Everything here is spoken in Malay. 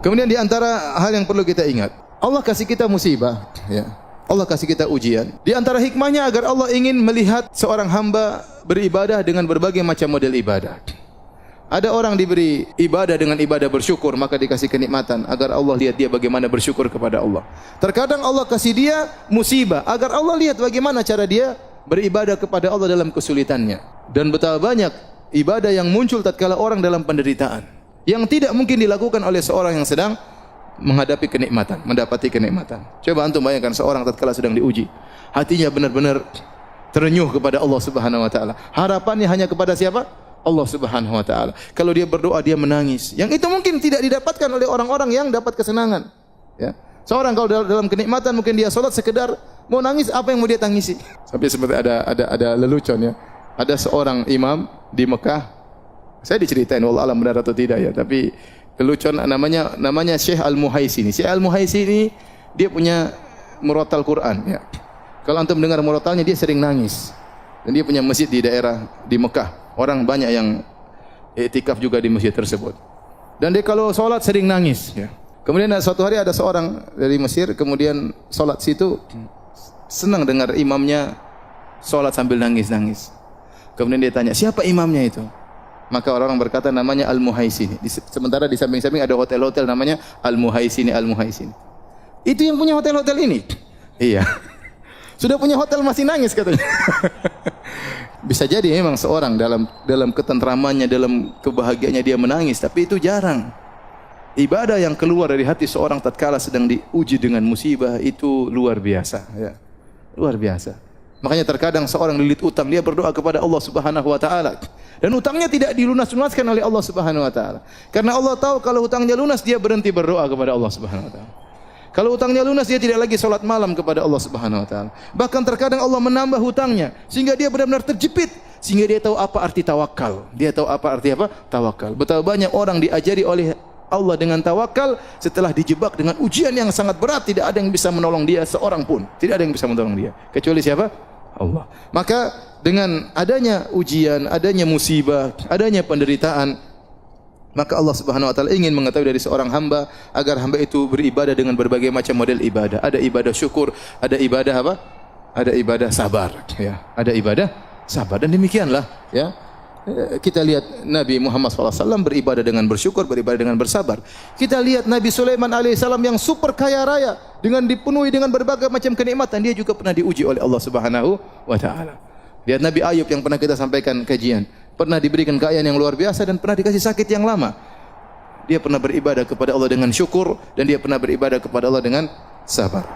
Kemudian di antara hal yang perlu kita ingat, Allah kasih kita musibah, ya. Allah kasih kita ujian. Di antara hikmahnya agar Allah ingin melihat seorang hamba beribadah dengan berbagai macam model ibadah. Ada orang diberi ibadah dengan ibadah bersyukur, maka dikasih kenikmatan agar Allah lihat dia bagaimana bersyukur kepada Allah. Terkadang Allah kasih dia musibah agar Allah lihat bagaimana cara dia beribadah kepada Allah dalam kesulitannya. Dan betapa banyak ibadah yang muncul tatkala orang dalam penderitaan, yang tidak mungkin dilakukan oleh seorang yang sedang menghadapi kenikmatan, mendapati kenikmatan. Coba antum bayangkan seorang tatkala sedang diuji, hatinya benar-benar terenyuh kepada Allah Subhanahu wa taala. Harapannya hanya kepada siapa? Allah Subhanahu wa taala. Kalau dia berdoa dia menangis. Yang itu mungkin tidak didapatkan oleh orang-orang yang dapat kesenangan. Ya. Seorang kalau dalam kenikmatan mungkin dia salat sekedar mau nangis, apa yang mau dia tangisi? Sampai seperti ada lelucon ya. Ada seorang imam di Mekah. Saya diceritain wallah alam benar atau tidak ya, tapi lelucon namanya Syekh Al-Muhaisini. Syekh Al-Muhaisini dia punya murattal Quran ya. Kalau antum dengar murattalnya dia sering nangis. Dan dia punya masjid di daerah di Mekah. Orang banyak yang iktikaf juga di masjid tersebut. Dan dia kalau salat sering nangis ya. Kemudian suatu hari ada seorang dari Mesir kemudian salat situ, senang dengar imamnya salat sambil nangis-nangis. Kemudian dia tanya, "Siapa imamnya itu?" Maka orang berkata namanya Al-Muhaisini. Sementara di samping-samping ada hotel-hotel namanya Al-Muhaisini, Al-Muhaisini. Itu yang punya hotel-hotel ini? Iya. Sudah punya hotel masih nangis katanya. Bisa jadi memang seorang dalam ketentramannya, dalam kebahagiaannya dia menangis, tapi itu jarang. Ibadah yang keluar dari hati seorang tatkala sedang diuji dengan musibah itu luar biasa, ya. Luar biasa. Makanya terkadang seorang lilit utang, dia berdoa kepada Allah Subhanahu wa taala. Dan utangnya tidak dilunas-lunaskan oleh Allah Subhanahu wa taala. Karena Allah tahu kalau hutangnya lunas dia berhenti berdoa kepada Allah Subhanahu wa taala. Kalau hutangnya lunas dia tidak lagi salat malam kepada Allah Subhanahu wa taala. Bahkan terkadang Allah menambah hutangnya sehingga dia benar-benar terjepit, sehingga dia tahu apa arti tawakal. Dia tahu apa arti apa? Tawakal. Betapa banyak orang diajari oleh Allah dengan tawakal setelah dijebak dengan ujian yang sangat berat, tidak ada yang bisa menolong dia seorang pun. Tidak ada yang bisa menolong dia kecuali siapa? Allah. Maka dengan adanya ujian, adanya musibah, adanya penderitaan, maka Allah Subhanahu wa taala ingin mengetahui dari seorang hamba agar hamba itu beribadah dengan berbagai macam model ibadah. Ada ibadah syukur, ada ibadah apa? Ada ibadah sabar, ya. Ada ibadah sabar dan demikianlah, ya. Kita lihat Nabi Muhammad SAW beribadah dengan bersyukur, beribadah dengan bersabar. Kita lihat Nabi Sulaiman alaihissalam yang super kaya raya dengan dipenuhi dengan berbagai macam kenikmatan, dia juga pernah diuji oleh Allah Subhanahu wa taala. Lihat Nabi Ayub yang pernah kita sampaikan kajian, pernah diberikan kekayaan yang luar biasa dan pernah dikasih sakit yang lama. Dia pernah beribadah kepada Allah dengan syukur dan dia pernah beribadah kepada Allah dengan sabar.